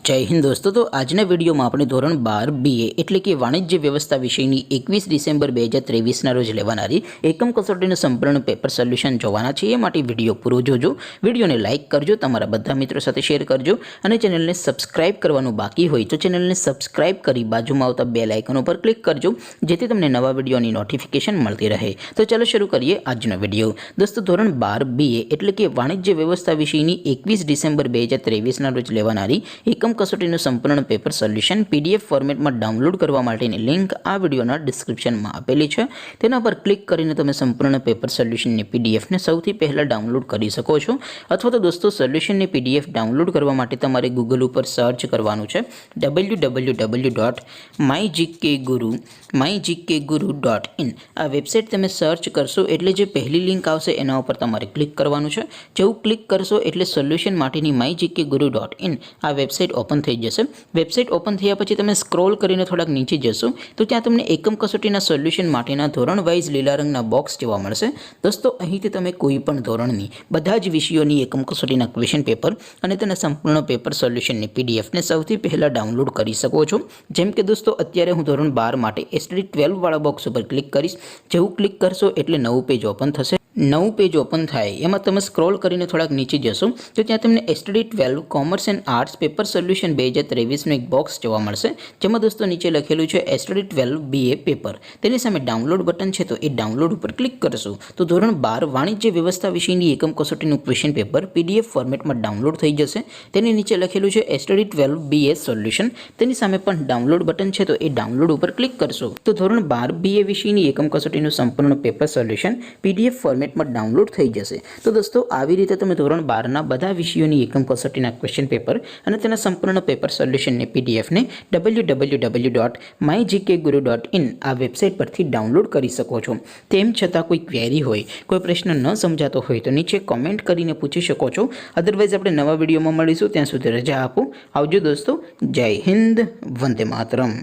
जय हिंद दोस्तों। तो आजना वीडियो में अपने धोरण 12 BA એટલે કે વાણિજ્ય વ્યવસ્થા વિષયની 21 ડિસેમ્બર 2023 રોજ લેવાનારી એકમ કસોટીનું સંપૂર્ણ પેપર સોલ્યુશન જોવાના છે। એ માટે વિડીયો પૂરો જોજો, વિડીયોને લાઇક કરજો, તમારા બધા મિત્રો સાથે શેર કરજો અને ચેનલને સબસ્ક્રાઇબ કરવાનું બાકી હોય તો ચેનલને સબસ્ક્રાઇબ કરી બાજુમાં આવતા બેલ આઇકન ઉપર ક્લિક કરજો, જેથી તમને નવા વિડીયોની નોટિફિકેશન મળતી રહે। તો ચાલો શરૂ કરીએ આજનો વિડીયો। દોસ્તો ધોરણ 12 BA એટલે કે વાણિજ્ય વ્યવસ્થા વિષયની 21 ડિસેમ્બર 2023 રોજ લેવાનારી એકમ કસોટીનું સંપૂર્ણ પેપર સોલ્યુશન PDF ફોર્મેટમાં ડાઉનલોડ કરવા માટેની લિંક આ વિડીયોના ડિસ્ક્રિપ્શનમાં આપેલી છે। તેના પર ક્લિક કરીને તમે સંપૂર્ણ પેપર સોલ્યુશનની PDFને સૌથી પહેલાં ડાઉનલોડ કરી શકો છો। અથવા તો દોસ્તો સોલ્યુશનની PDF ડાઉનલોડ કરવા માટે તમારે ગૂગલ ઉપર સર્ચ કરવાનું છે www.mygkguru.in। આ વેબસાઇટ તમે સર્ચ કરશો એટલે જે પહેલી લિંક આવશે એના ઉપર તમારે ક્લિક કરવાનું છે। જેવું ક્લિક કરશો એટલે સોલ્યુશન માટેની mygkguru.in આ વેબસાઇટ ઓપન થઈ જશે। વેબસાઇટ ઓપન થયા પછી તમે સ્ક્રોલ કરીને થોડાક નીચે જશો તો ત્યાં તમને એકમ કસોટીના સોલ્યુશન માટેના ધોરણ વાઇઝ લીલા રંગના બોક્સ જોવા મળશે। દોસ્તો અહીંથી તમે કોઈ પણ ધોરણની બધા જ વિષયોની એકમ કસોટીના ક્વેશ્ચન પેપર અને તેના સંપૂર્ણ પેપર સોલ્યુશનની PDFને સૌથી પહેલાં ડાઉનલોડ કરી શકો છો। જેમ કે દોસ્તો અત્યારે હું ધોરણ 12 માટે STD 12 વાળા બોક્સ ઉપર ક્લિક કરીશ। જેવું ક્લિક કરશો એટલે નવું પેજ ઓપન થશે। નવું પેજ ઓપન થાય એમાં તમે સ્ક્રોલ કરીને થોડાક નીચે જશો તો ત્યાં તમને STD 12 commerce and arts paper solution 2023નું એક બોક્સ જોવા મળશે, જેમાં દોસ્તો નીચે લખેલું છે STD 12 BA પેપર। તેની સામે ડાઉનલોડ બટન છે, તો એ ડાઉનલોડ ઉપર ક્લિક કરશો તો ધોરણ 12 વાણિજ્ય વ્યવસ્થા વિષયની એકમ કસોટીનું ક્વેશ્ચન પેપર PDF ફોર્મેટમાં ડાઉનલોડ થઈ જશે। તેની નીચે લખેલું છે STD 12 BA સોલ્યુશન, તેની સામે પણ ડાઉનલોડ બટન છે, તો એ ડાઉનલોડ ઉપર ક્લિક કરશો તો ધોરણ 12 BA વિષયની એકમ કસોટીનું સંપૂર્ણ પેપર સોલ્યુશન PDF ફોર્મેટમાં ડાઉનલોડ થઈ જશે। તો દોસ્તો આવી રીતે તમે ધોરણ 12ના બધા વિષયોની એકમ કસોટીના ક્વેશ્ચન પેપર અને તેના સંપૂર્ણ પેપર સોલ્યુશનની PDFને www.mygkguru.in આ વેબસાઇટ પરથી ડાઉનલોડ કરી શકો છો। તેમ છતાં કોઈ ક્વેરી હોય, કોઈ પ્રશ્ન ન સમજાતો હોય તો નીચે કોમેન્ટ કરીને પૂછી શકો છો। અદરવાઇઝ આપણે નવા વિડીયોમાં મળીશું, ત્યાં સુધી રજા આપો। આવજો દોસ્તો, જય હિન્દ, વંદે માતરમ।